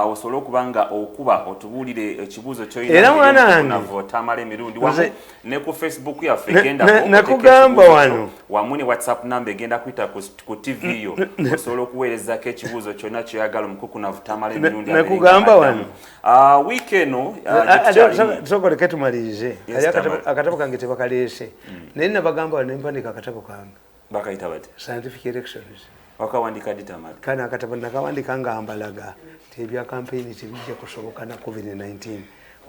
osobola okubanga okuba otubuulire ekibuuzo kyoyinanavo Tamale Mirundi wamu ne ku Facebook yaffe egenda nakugamba wano wamu ne WhatsApp number egenda kuyita ku TV yo osobola okuweerezako ekibuuzo kyonna kyoyagala omukukunavu Tamale Mirundi nakugamba wano wiiki eno sokoleke tumalirize akatabo kange tebakaleese naye nabagamba wano nempandika akatabo kange bakayita bati scientific elections wakawandika ddi Tamale kana akatabo nakawandika nga mbalaga tebya campaign tebijja kusoboka na COVID-19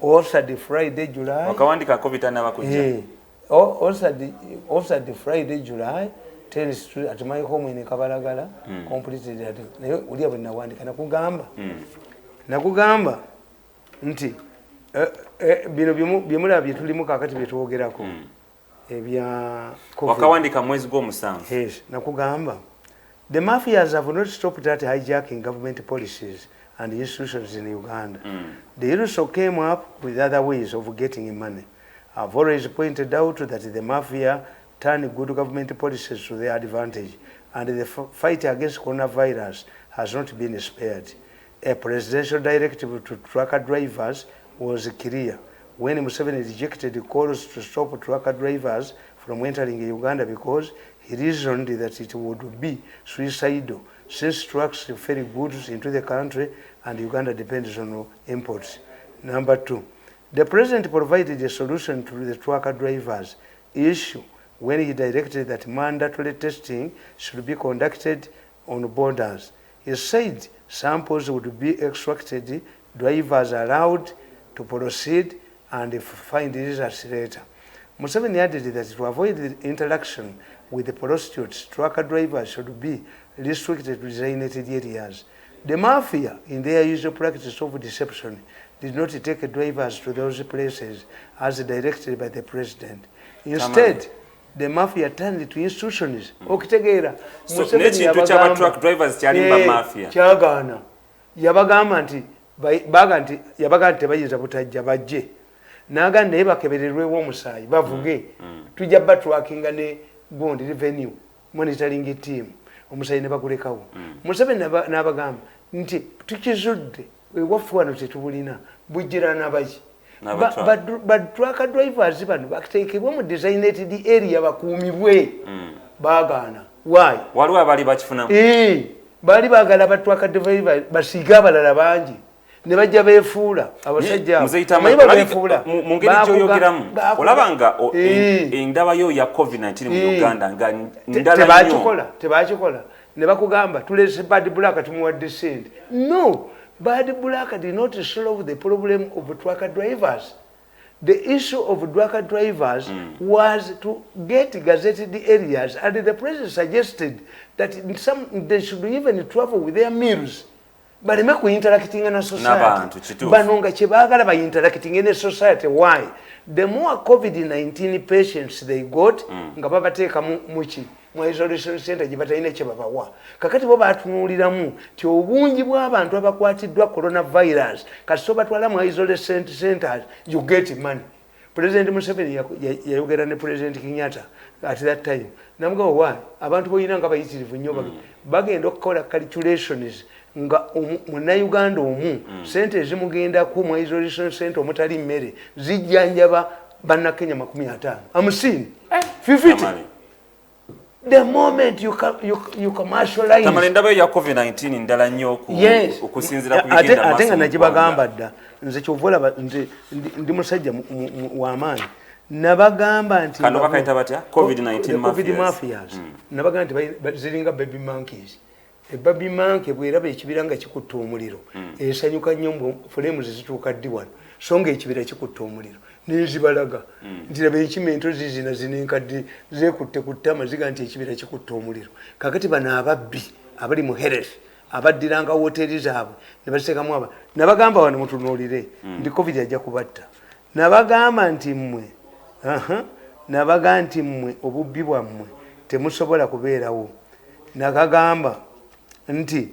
also the Friday July wakawandika COVID n'abakujja also the Friday July tends to at my home in Kabalagala completed that naye uliya bwe nawandika nakugamba nti bino byemulabye tulimu kakati byetwogerako ebya wakawandika mwezi gw'omusanvu yes nakugamba the mafias have not stopped that hijacking government policies and institutions in Uganda. They also came up with other ways of getting money. I've always pointed out that the mafia turn good government policies to their advantage, and the fight against coronavirus has not been spared. A presidential directive to trucker drivers was clear when Museveni rejected calls to stop trucker drivers from entering Uganda because he reasoned that it would be suicidal since trucks ferry goods into the country and Uganda depends on imports. Number two, the president provided a solution to the trucker drivers issue when he directed that mandatory testing should be conducted on borders. He said samples would be extracted, drivers allowed to proceed and find results later. Museveni added that to avoid the interaction with the prostitutes, trucker drivers should be restricted to designated areas. The mafia, in their usual practice of deception, did not take drivers to those places as directed by the president. Instead, the mafia turned to institutions. Okitegeera. So n'ekintu ky'aba truck drivers kyalimba mafia. Kyagaana. Yabagamba nti yabaga nti tebayinza butajja bajje. N'agamba naye bakebererwewo omusaayi bavuge. Tujja batwakinga ne Bond Revenue Monitoring Team. Omusaayi ne bagulekawo. Museveni n'abagamba nti tukizudde ewaffe wano tetubulina bujjira n'abaki. But trucker drivers bano bateekebwa mu designated area bakuumibwe baagaana. Why? Waliwo abali bakifunamu. Baali baagala ba trucker drivers basiiga abalala bangi ne bajja beefuula abasajja mu ngeri gy'oyogeramu olaba nga endaba yo ya COVID-19 mu Uganda nga ndala nnyo tebakikola ne bakugamba tulese bad black tumuwadde sente. No, bad black did not solve the problem of trucker drivers. The issue of trucker drivers was to get gazetted areas, and the president suggested that they should even travel with their meals. But they interacting in a society. Banonga chebagala by interacting in a society. Why? The more COVID-19 patients they got, ngababa teka muchi. Mu isolation center jibata ine chebabawa. Kakati boba atunuliramu ti obungi bw'abantu abakwatiddwa coronavirus kasoba twala mu isolation centers you get money. President Museveni yayogera ne President Kenyatta at that time. Namuga why abantu boyina nga bayitirivu nnyo bagenda okukola calculations nga Munnayuganda omu sente ezimugenda ku mu isolation center omutali mmere zijjanjaba bannakenya 50. Amusini 50. The moment you commercialize Tamale ndaba ya COVID-19 ndala nnyo okusinzira ku bigenda ate nga nakibagamba dda nze kyovola nze ndi musajja w'amaanyi nabagamba nti kano bakayita batya COVID-19 mafias nabagamba nti ziringa baby monkeys. Baby monkey bw'eraba ekibira nga kikutta omuliro esanyuka nnyo fulemu zituuka ddi wano so nga ekibira kikutta omuliro nezibalaga nti laba ekimento zizina zinenkadde zeekutte ku ttama ziga nti ekibira kikutta omuliro. Kakati bano ababbi abali mu health abaddiranga woteeri zaabwe ne baziteekamu aba nabagamba wano mutunuulire ndi covid ajja kubatta nabagamba nti mmwe nabaga nti mmwe obubbi bwammwe temusobola kubeerawo. Nakagamba nti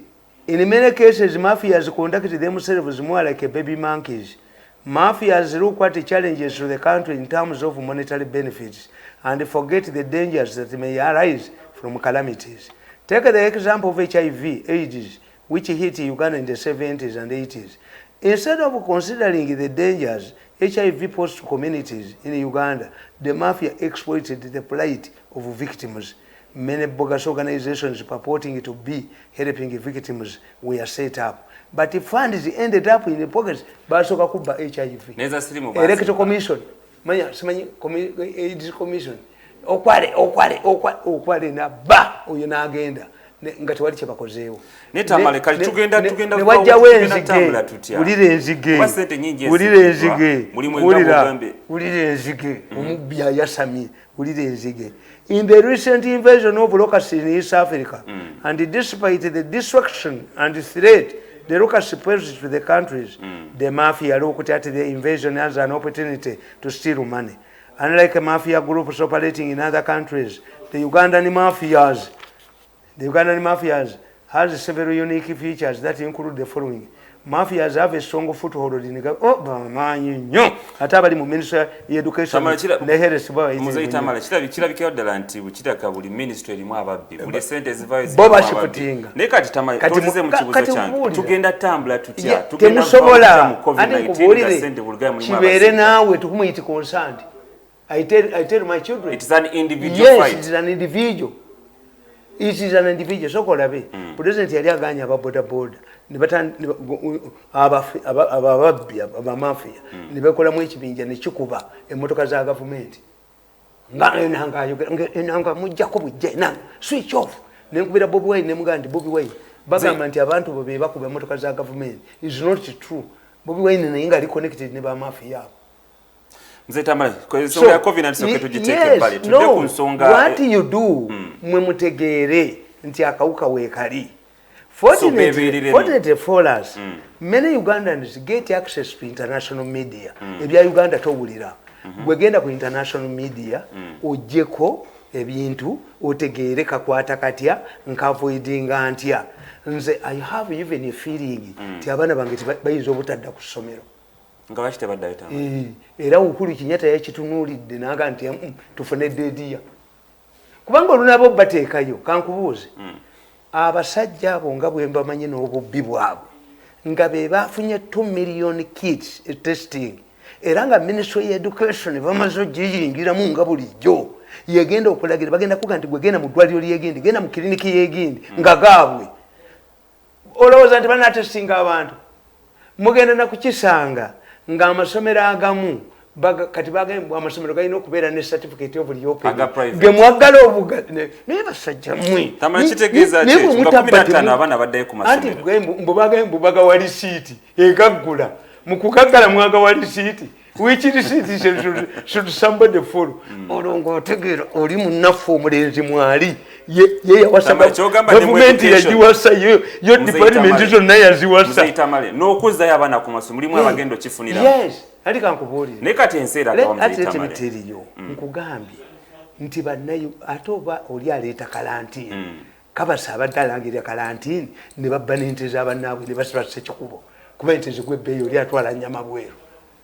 in many cases mafias conduct themselves more like baby monkeys. Mafias look at challenges to the country in terms of monetary benefits and forget the dangers that may arise from calamities. Take the example of HIV, AIDS. which hit Uganda in the 70s and 80s. Instead of considering the dangers HIV posed to communities in Uganda, the mafia exploited the plight of victims. Many bogus organizations purporting to be helping victims were set up. But the funds ended up in the pockets basoka kuba HIV. Electoral Commission. AIDS Commission. Okwale na ba uyo na agenda. Ngati wali chebakozeewo. Tamale kali tugenda tambula tutya. Ulire enzige. Wasente nyingi ulire enzige. Mulimu engambe. Ulire enzige. Omubya yasami. Ulire enzige. In the recent invasion of locusts in East Africa, and despite the destruction and threat the locusts posed to the countries, the mafia looked at the invasion as an opportunity to steal money. Unlike mafia groups operating in other countries, the Ugandan mafias has several unique features that include the following. Mafias have a strong foothold in the Ministry of Education. I tell my children. It is an individual fight. Yes, it is an individual. It is an individual. So called abe. President yali aganya aba boda. Nibatan aba mafia. Nibekola mu ekibinja ne kikuba emmotoka za government. Nanga mujja ko bujja nanga switch off. Nenkubira Bobi Wine nemugandi Bobi Wine. Bagamba nti abantu bobe bakuba emmotoka za government. Is not true. Bobi Wine nainga ali connected ne ba mafia. Tamale, so ya COVID and soke tujiteke mbali. What you do mwe mutegere nti akauka wekali. Fortunately for us, many Ugandans get access to international media. Ebya Uganda towulira. Gwegenda ku international media ojeko ebintu otegere kakwata katya nkavoidinga ntya. Nze I have even a feeling ti abana bange bayinza obutadda ku ssomero. Ngabashite baddayo era ukulu Kinyata yakitunulidde naga nti tufune dediya kubanga olunabo bateekayo kankubuuze abasajja abo nga bwe mbamanyi n'obubbi bwabwe nga be bafunye 2 million kits testing era nga Ministry of Education bamaze ogiyingiramu nga bulijjo yegenda okulagira bagenda kuga nti gwegenda mu ddwaliro lyegindi genda mu kiriniki yegindi nga gaabwe olowooza nti banatestinga abantu mugenda na kukisanga nga amasomero agamu kati bagamba amasomero galina okubeera ne certificate of reopening ge mwagala obuga naye basajja mmwe abaana baddayo ku masomero mbu bagawa lisiiti egaggula mu kugaggala mwagawa lisiiti which receipt should somebody follow olongo otegeera oli munaffe omulenzi mwali ye yawasa gavumenti yagiwasa yo department zonna yaziwasa Tamale n'okuzzayo abaana ku masomero mulimu abagendo kifunira yes ali kankubuulira naye kati enseera akawamuzitamaleyo nkugambye nti bannayo ate oba oli aleeta kalantini kabasa abadde alangirira kalantini ne babba n'ente z'abannaabwe ne basibasa ekikubo kuba ente zigwebbeeyo oli atwala nnyama bweru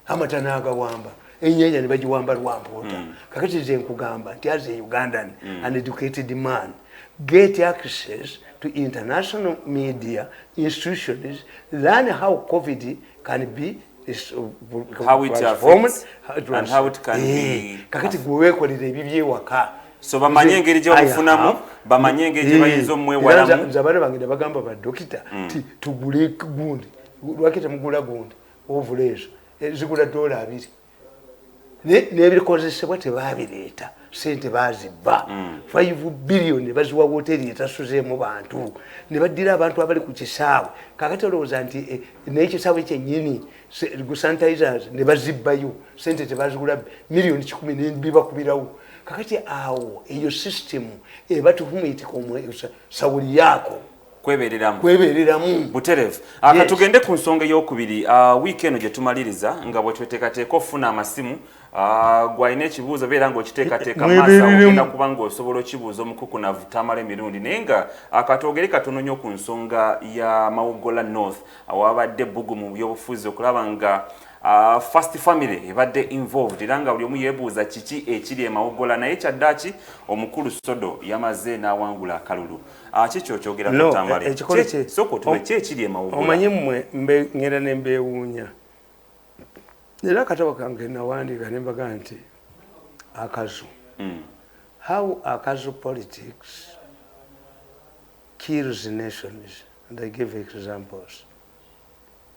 amata n'agawamba ennyanja ne bagiwamba lwampoota kakati nze nkugamba nti as a Ugandan an educated man get access to international media institutions, learn how COVID can be how it affects and how it can be kakati gwewekolera ebibyewaka so bamanye engeri gye bamufunamu bamanye engeri gye bayinza omwewalamu nze abaana bange ne bagamba badokita ti tugule gundi lwaki temugula gundi ovuleezo zigula $2 n'ebikozesebwa tebabireeta sente bazibba 5 billion baziwa woteri etasuzeemu bantu ne baddira abantu abali ku kisaawe kakati olowooza nti n'ekisaawe kyennyini sanitizers ne bazibbayo sente tebazigula miliyoni 10 nebibakubirawo kakati awo eyo system ebatuhumiti sawuli yako kwebereramu buterevu akatugende ku nsonga y'okubiri weekend gye tumaliriza nga bwe tweteekateeka okufuna amasimu gwaine ekibuuzo beera ng'okiteekateeka maaso ogenda kuba ng'osobola okibuuza omukukunavu Tamale Mirundi naye nga akatwogere katono nnyo ku nsonga ya Mawugola North awabadde bbugu mu byobufuzi okulaba nga First Family ebadde involved era nga buli omu yeebuuza kiki ekiri e Mawugola naye kyaddaaki omukulu Sodo yamaze n'awangula akalulu kikyo kyogera ku Tamale soko tuwe ki ekiri e Mawugola omanyi mmwe ngenda ne mbeewuunya era akatabo kange nawandiika ne mbaga nti akazu how akazu politics kills nations and I give examples.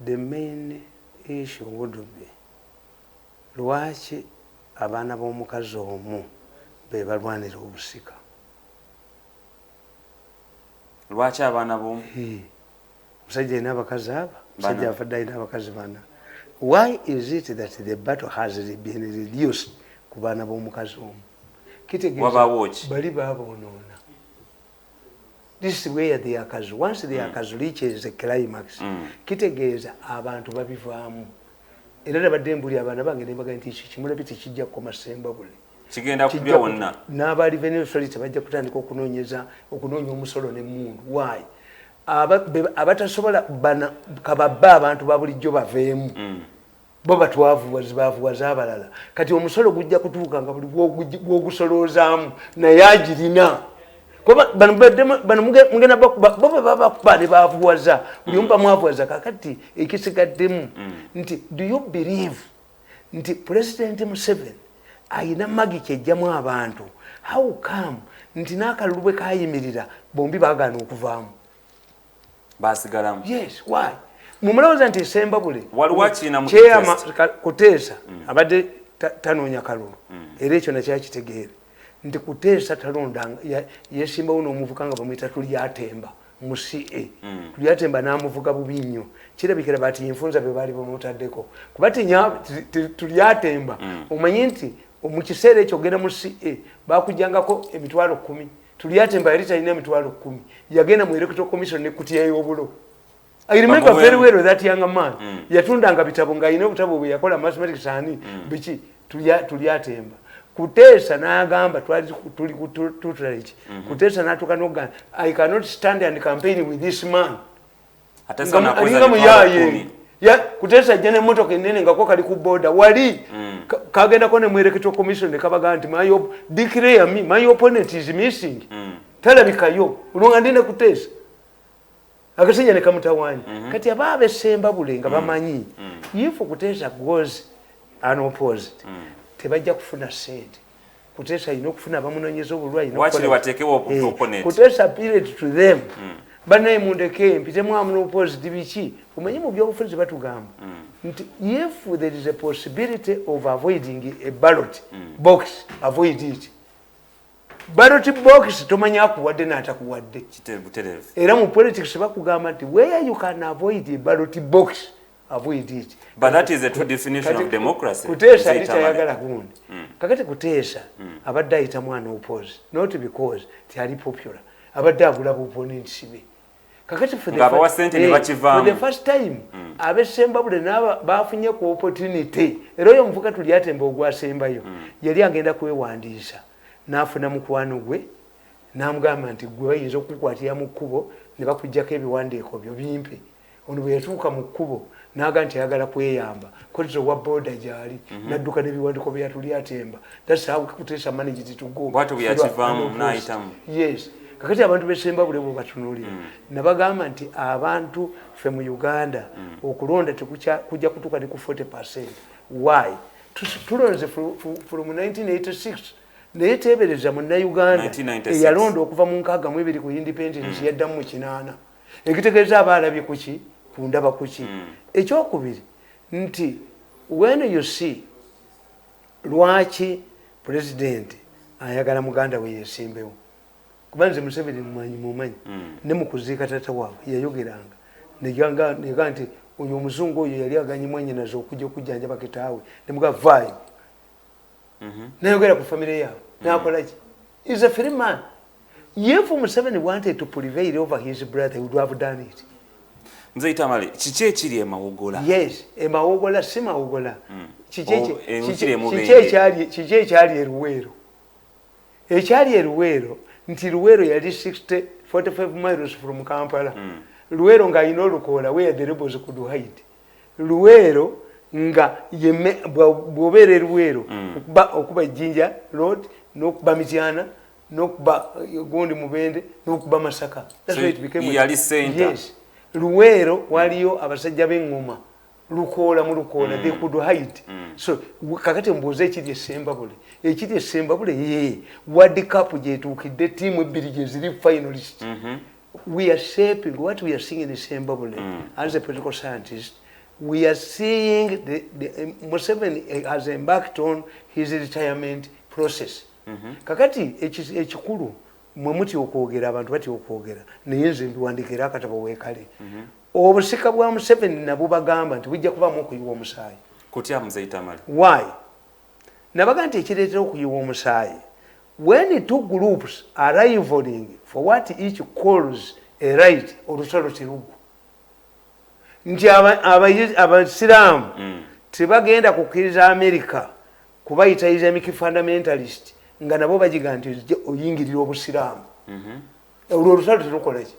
The main issue would be lwaki abaana b'omukazi omu be balwanira obusika lwaki abaana b'omu musajja alina abakazi aba musajja afadde alina abakazi bana. Why is it that the battle has been reduced ku baana b'omukazi omu kitegeeza bali baaboonoona. This is where the akazu once the akazu reaches a climax kitegeeza abantu babivaamu era nabadde mbuli abaana bange ne mbaga nti kimulabi tekijja kukoma Sembabule kigenda kubya wonna n'abaali Revenue Authority bajja kutandika okunoonya omusolo n'emmundu. Why? Abatasobola kababba abantu babulijjo baveemu bo batwavuwaza abalala kati omusolo gujja kutuuka nga buli gwogusolozaamu naye agirina bano mugenda bo babakuba ne bavuwaza buli omu bamwavuwaza kakati ekisigaddemu nti do you believe nti President Museveni ayina magi kyejjamu abantu how come nti n'akalulu bwe kayimirira bombi baagaana okuvaamu basigalamu? Yes, why? Mumulowooza nti Sembabule kuteesa abadde tanoonya kalulu era ekyo nakyakitegeera nti kuteesa talonda yesimbawo n'omuvuka nga bamuyita Tulyatemba mu CA Tulyatemba n'amuvuga bubi nnyo kirabikira bati enfunza be baali bamutaddeko kuba Tulyatemba omanyi nti mu kiseera ekyo ogenda mu CA bakujjangako emitwalo 10 Tulyatemba yali talina emitwalo 10 yagenda mu Electoral Commission nekutiya y'obulo. I remember very well that young man yatundanga bitabo nga ayina obutabo bwe yakola mathematics ani biki Tulyatemba kuteesa n'agamba tuli tutrage kuteesa n'atuuka n'ogamba I cannot stand and campaign with this man alinga muyaye kuteesa ajja n'emmotoka ennene ngako kali ku boda wali kagendako ne mu Electoral Commission ne kabaga nti declare me my opponent is missing talabikayo olwonga ndine kuteesa akasenya ne kamutawanyi kati abaabe Sembabule nga bamanyi if kuteesa goes unopposed tebajja kufuna sente kuteesa ino okufuna abamunoonyeza obulwayi wakiri wateekewo opponent kuteesa period to them banaye mundeke mpitemu unopposed biki omanyi mu byobufuzi batugamba nti if there is a possibility of avoiding a ballot box avoid it. Ballot box tomanyi akuwadde n'atakuwadde era mu politics bakugamba nti where you can avoid a ballot box avoid it. But that is a true definition of democracy. Kuteesa ali tayagala gundi kakati kuteesa abadde ayita mwana oppose not because tiyali popular abadde agula opponents be kakati for the first time abe Sembabule n'aba bafunye ku opportunity era oyo omuvuka Tulyatemba ogwasembayo yali agenda kwewandiisa n'afuna mukwano gwe n'amugamba nti gwe bayinza okukwatira mu kkubo ne bakujjako ebiwandiiko byo bimpe ono bwe yatuuka mu kkubo n'aga nti ayagala kweyamba kotizo wa boda gyali n'adduka n'ebiwandiiko bya Tulyatemba. That's how Kuteesa managed to go. Yes. Kakati abantu be Sembabule bo batunuulira nabagamba nti abantu ffe mu Uganda okulonda kujja kutuuka ne ku 40%. Why? Tulonze from 1986 naye teebereza munnayuganda eyalonda okuva mu 62 ku independence yaddamu mu 8 ekitegeeza abaalabye kuki kundaba kuki. Ekyokubiri nti when you see lwaki president ayagala muganda we yesimbewo kubanze Museveni mumanyi ne mu kuziika tata waabwe yayogeranga nega nti oyo omuzungu oyo yali aganye mwenyenazo okujjanjaba kitaawe ne muga vai nayogera ku family yaabwe nakolaki is a free man. If Museveni wanted to prevail over his brother he would have done it. Nze Tamale kiki ekiri e Mawugola? Yes, e Mawugola si Mawugola kiki ekyali eruweero ekyali eruweero nti Luweero yali 45 miles from Kampala Luweero ng'alina olukoola where the rebels could hide Luweero nga bw'obeera Luweero okuba Jinja Road n'okuba Mityana n'okuba Gundi Mubende n'okuba Masaka. That's why it became yali center. Yes. Luweero waliyo abasajja b'engoma lukoola mu lukoola they could hide. So kakati mbuuze ekiri e Sembabule ye World Cup gyetuukidde tiimu ebbiri gye ziri finalist. We are shaping what we are seeing in Sembabule as a political scientist. We are seeing the Museveni has embarked on his retirement process. Kakati ekikulu mwe muti okwogera abantu bati okwogera naye nze mbiwandikira akatabo weekale obusika bwa Museveni nabwo bagamba nti bujja kubaamu okuyiwa omusaayi kutya Mzee Tamale. Why? Nabaga nti ekireetera okuyiwa omusaayi when two groups are rivaling for what each calls a right olutalo teruggwa nti abasiraamu tebagenda kukkiriza America kubayita Islamic fundamentalist nga nabo bagiga nti oyingirira obusiraamu olwo olutalo terukola ki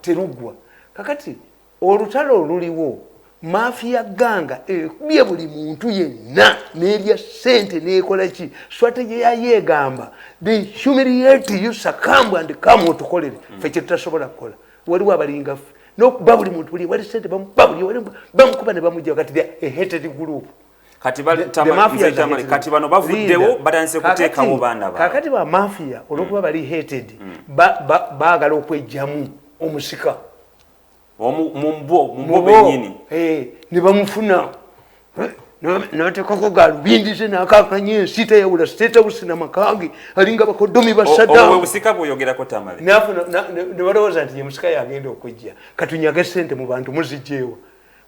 teruggwa kakati olutalo oluliwo mafia ganga ekubye buli muntu yenna n'erya ssente n'ekola ki strategy yayegamba they humiliate you succumb and come otukolere ffe kye tutasobola kukola waliwo abalinga ffe n'okuba buli muntu buli wali ssente bamukuba ne bamujja kati a hated group kati kati bano bavuddewo batandise kuteekawo baana baabwe kakati ba mafia olwokuba bali hated baagala okwejjamu omusika mumbo bennyini ne bamufuna n'ateekako galubindize n'akakanya ensi teyawula state house n'amakange alinga bakodomi ba Saddam busika bw'oyogerako Tamale ne balowooza nti ye musika yagenda okwejja katunyage ssente mu bantu muzigyeewa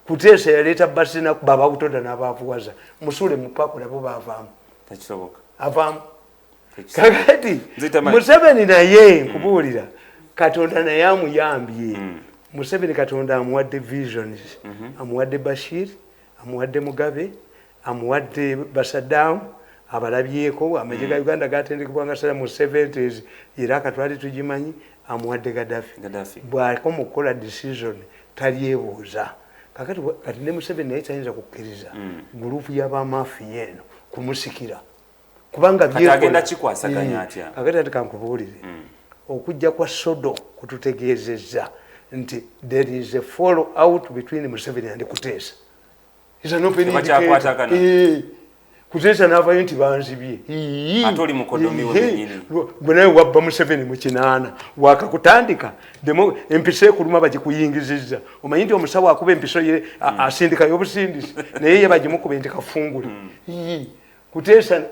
Kuteesa yaleeta basi na baba kutonda n'abavuwaza musule mu paako nabo baavaamu takisoboka avaamu kakati Museveni naye nkubuulira Katonda naye amuyambye Museveni Katonda amuwadde visions amuwadde Bashir amuwadde Mugabe amuwadde Basadaamu abalabyeko amagye ga Uganda gatendekebwa nga mu 70s Iraq twali tugimanyi amuwadde Gaddafi bw'akoma okukola decision talyebuuza kakati ne Museveni naye tayinza kukkiriza gurupu y'abamafiya eno kumusikira kubanga agenda kikwasaganya atya kakati ati kankubuulire okujja kwa Sodo kututegeezezza nti there is a follow out between Museveni and Kuteesa is an open indicator Kuteesa n'avayo nti banzibye ate oli mukodomi we bennyini gwe naye wabba Museveni mu kinaana wakakutandika empisa ekuluma bagikuyingizizza omanyi nti omusawo akuba empiso ye asindikayo obusindisi naye ye bagimukube nti kafungule Kuteesa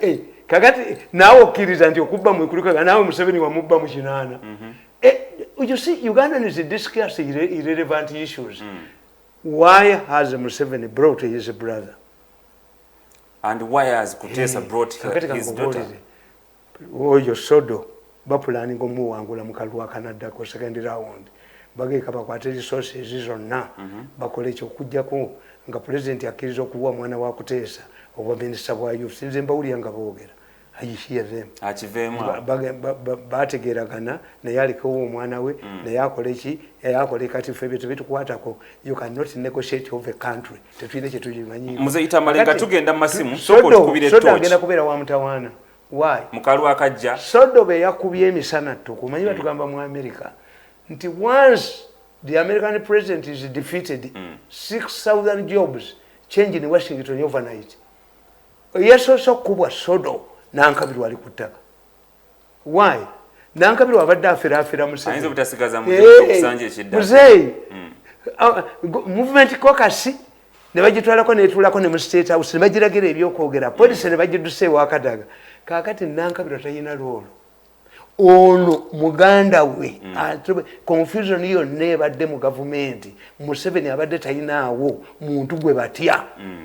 kakati naawe okkiriza nti okubba mwekulukaga naawe Museveni wamubba mu kinaana you see Ugandans discuss irrelevant issues why has Museveni brought his brother and why has Kuteesa brought his daughter oyo Sodo bapulaninga omuwangula mu kalulu akanaddako second round bageeka bakwate resources zonna bakole ekyokujjako nga president akkiriza okuwa mwana wa Kuteesa obwa minisita bwa youth sinze mbawulira nga boogera ayishiyezemu bategeeragana naye alikewo omwana we naye akole kati ffe bye tebitukwatako you cannot negotiate of a country tetulina kye tugimanyi Mzee Tamale nga tugenda mu masimu Sodo agenda kubeera wa mutawaana why mukalu akajja Sodo be yakubye emisana tukumanyi batugamba mu America nti once the American president is defeated 6,000 jobs change in Washington overnight yesoso kubwa Sodo nankabirwa ali ku ttaka why nankabirwa abadde afiraafira Museveni ayinza obutasigaza mu kusanja ekidda movement caucus ne bagitwalako netuulako ne mu state house ne bagiragira ebyokwogera polisi ne bagiduseewo akadaga kaakati nankabirwa talina lwolo ono muganda we confusion yonna ebadde mu gavumenti Museveni abadde talinaawo muntu gwe batya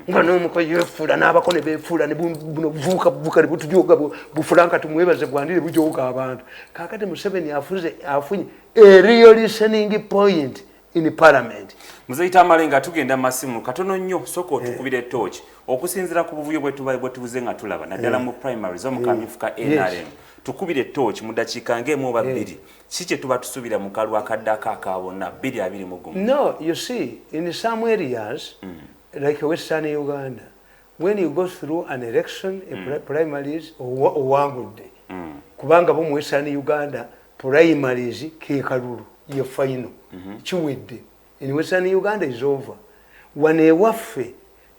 nga n'omukozi yefuula n'abako ne beefuula ne buno buvuuka ne butujoga bufulanka tumwebaze bwandire bujoga abantu kaakati Museveni afunye a real listening point in parliament. Mzee Tamale nga tugenda masimu katono nnyo soko otukubire torch okusinzira ku buvuyo bwetubuze nga tulaba naddala mu primaries omukamyufu ka NRM tukubire torch mu dakiika ng'emu oba bbiri si kye tuba tusubira mu kalwa akaddako akabona 2021. No, you see, in some areas like Western Uganda, when you go through an election, primaries owangudde kubanga bo mu Western Uganda primaries ke kalulu ye final kiwedde. In Western Uganda is over. Wane waffe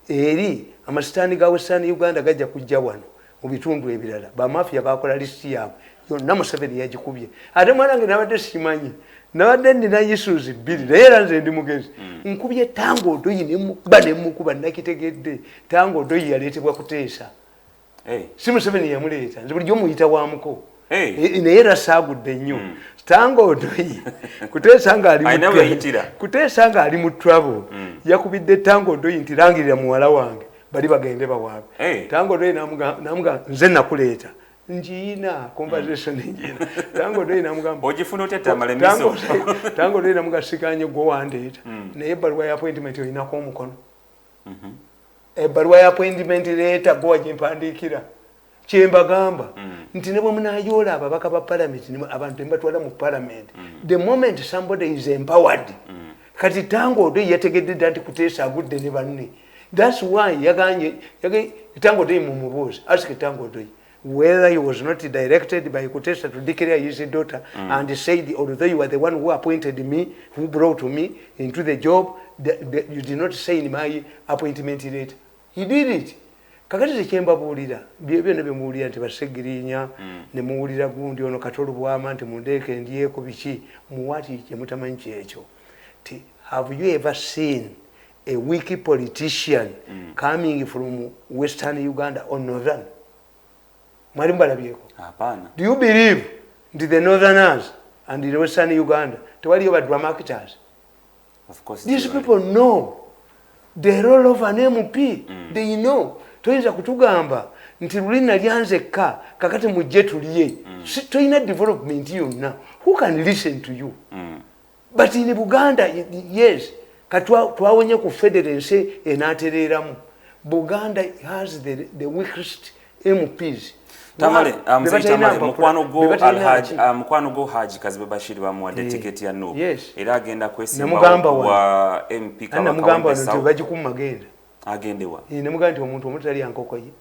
eri amasitani ga Western Uganda gajja kujja wano mu bitundu ebirala ba mafia bakola list yaabwe yonna Museveni yagikubye ate mwanange nabadde simanyi nabadde ndina issues bbiri naye era nze ndi mugezi nkubye Tango Odoyi ne mukuba nakitegedde Tango Odoyi yaleetebwa kuteesa si Museveni yamuleeta nze bulijjo muyita wamuko naye era saagudde nnyo Tango Odoyi kuteesa nga ali mu trouble yakubidde Tango Odoyi nti langirira muwala wange bali bagende bawaabe Tango Odoyi namuga nze nakuleeta njiina conversation njiina Tango Odoyi namugamba ogifuna otya Tamale miso Tango Odoyi namuga sikanye gwo wandeeta naye ebbaluwa ya appointment olinako omukono ebbaluwa ya appointment leeta gwo wagimpandiikira kyembagamba nti ne bwe munayoola ababaka ba parliament abantu mbatwala mu parliament the moment somebody is empowered kati Tango Odoyi yategedde nti kuteesa agudde ne banne. That's why yaganye Tango Odoyi mumubuuza ask Tango Odoyi whether he was not directed by Kutesa to declare his daughter and said, although you are the one who appointed me, who brought me into the job, you did not say in my appointment letter. He did it. Kakati zekyemba buulira byonna byemuwulira nti basegirinya ne muwulira gundi ono katolu bwama nti mundeeke ndyeko biki muwati kyemutamanyi kyekyo. Have you ever seen a weak politician coming from Western Uganda or Northern? Mwali mbalabyeko. Hapana. Do you believe the Northerners and the Western Uganda tewaliyo drama actors? Of course. These people know the role of an MP. They know. Toyinza kutugamba nti lulina lyanzekka kakati mujje tuliye. Toyina development yonna. Who can listen to you? But in Buganda, yes, katwawonye ku federense enatereramu. Buganda has the weakest MPs. Tamale mukwano go Haji Kazibe Bashir bamuwadde tiketi ya no era agenda kwesimba wa MP kama mugamba nti bagikumagenda agendewa ne mugamba nti omuntu omutali yankoko ye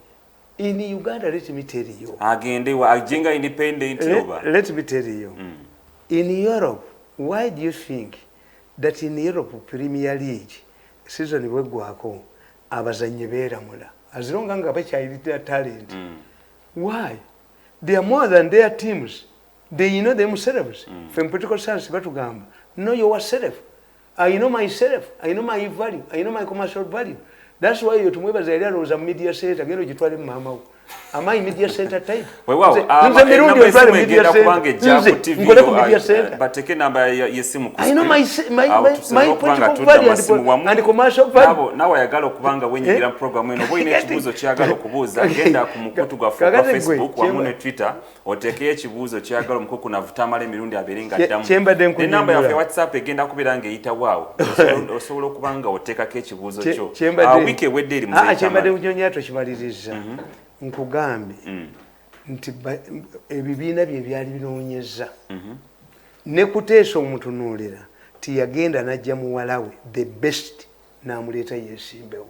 in Uganda. Let me tell you agendewa ajinga independent over. Let me tell you in Europe, why do you think that in Europe Premier League season bwegwako abazannyi beeramula as long nga bakyayirira talent? Why? They are more than their teams. They know themselves. From political science, batugamba. Know yourself. I know myself. I know my value. I know my commercial value. That's why you tumweba zaidi was a media center. Gero jitwale mama. Am I media center type? Wow. Mirundi was media center. But take number yesimu. I know my political value and commercial value. Now I galo kubanga when you get program eno boyine ekibuzo kyagalo kubuza agenda ku mukutu gwa Facebook wa mune Twitter otekeye ekibuzo kyagalo mukuku na Tamale Mirundi aberenga damu. Ne number ya WhatsApp egenda kubira ngeyita waawo. Osobola okubanga oteka ke ekibuzo kyo. Wiki wedde eri muzeyita. Chembade kunyonya tokimaliriza. Nkugambe nti ebibiina bye byali binoonyeza ne kuteesa omutunuulira ti yagenda najja muwalawe the best n'amuleeta yeesimbewo.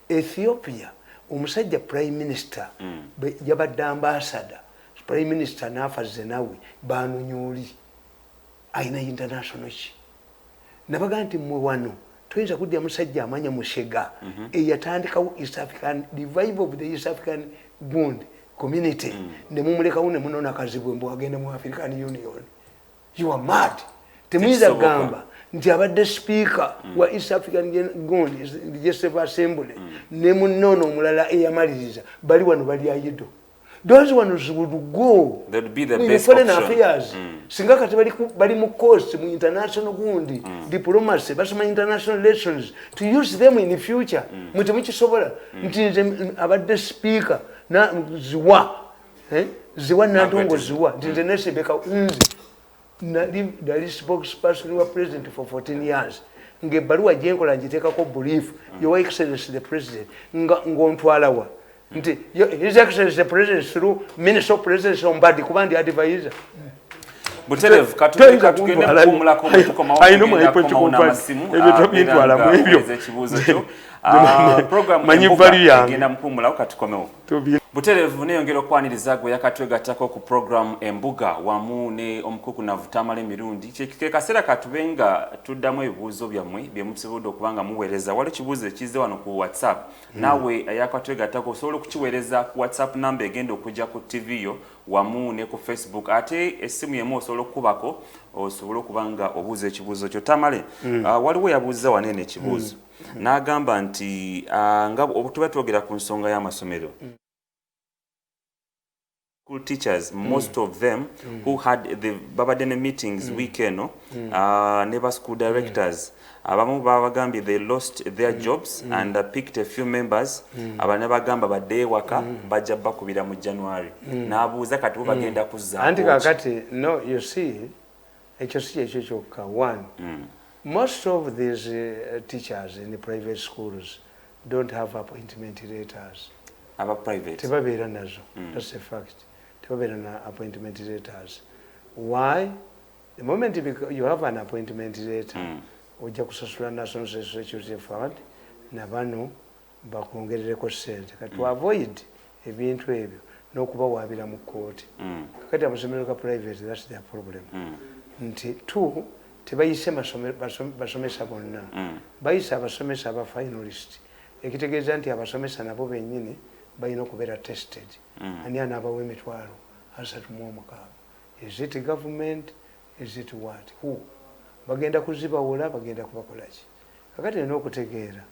Ethiopia omusajja prime minister yabadde ambassador prime minister n'afa Zenawi baanonyoli ayina international ki nabaga nti mmwe wano toyinza kudya musajja amanya Mushega eyatandikawo East African revival of the East African bond community ne mumulekawo ne munona kazibwe mbu agenda mu African Union. You are mad. Temuyinza gamba nti abadde speaker wa East African Bond Legislative Assembly ne munono omulala eyamaliriza bali wano bali ayido. Those ones would go. That would be the best option. Affairs. Singa kati bali mu coast mu international gundi diplomacy basoma international relations to use them in the future. Muti mukisobola nti abadde speaker na ziwa ziwa nantongo ziwa nti nese beka unzi nali spokesperson wa president for 14 years ng'ebbaluwa gyenkola ngiteekako brief your excellency the president ng'ontwalawa nti his excellency the president through minister of presidency ombadi kuba ndi advisor Buterevu katugende kukumulako mutukomawo kugenda kumauna amasimu ebyo ebyo ekibuuzo kyo program egenda mukumulako katukomewo Buterevu neyongera okwaniriza gwe yakatwegattako ku program Embuga wamu ne omukukunavu Tamale Mirundi ke kaseera katubenga tuddamu ebibuuzo byammwe bye musobodde okubanga muweereza waliwo ekibuuzo ekizze wano ku WhatsApp naawe yakatwegattako osobola okukiweereza ku WhatsApp namba egenda okujja ku TV yo wamu ne ku Facebook ate essimu yemu osobola okukubako osobola okubanga obuuza ekibuuzo kyo Tamale waliwo yabuuza wanene ekibuuzo n'agamba nti nga tuba twogera ku nsonga y'amasomero school teachers, most of them who had the Babadene meetings weekend, never school directors, abamu babagambye they lost their jobs and picked a few members, abanabagamba badde waka bajja bakubira mu January. Nabuuza kati bagenda kuzza. Anti kakati no you see ekyo si ekyo kyokka one. Most of these teachers in the private schools don't have appointment letters. Aba private. Tebabeera nazo. That's a fact. Appointment letters. Why? The moment you have an appointment letter, ojja kusasula National Security Fund, nabano bakongerereko ssente. To avoid ebintu ebyo n'okubawaabira mu kkooti. Kakati amasomero ga private, that's their problem. Nti two, tebayise basomesa bonna. Bayise abasomesa aba finalist. Ekitegeeza nti abasomesa nabo bennyini bayina okubeera tested. Ani anaabawa emitwalo 36. Is it government? Is it what? Who? Bagenda kuzibawula, bagenda kubakola ki? Kakati nina okutegeera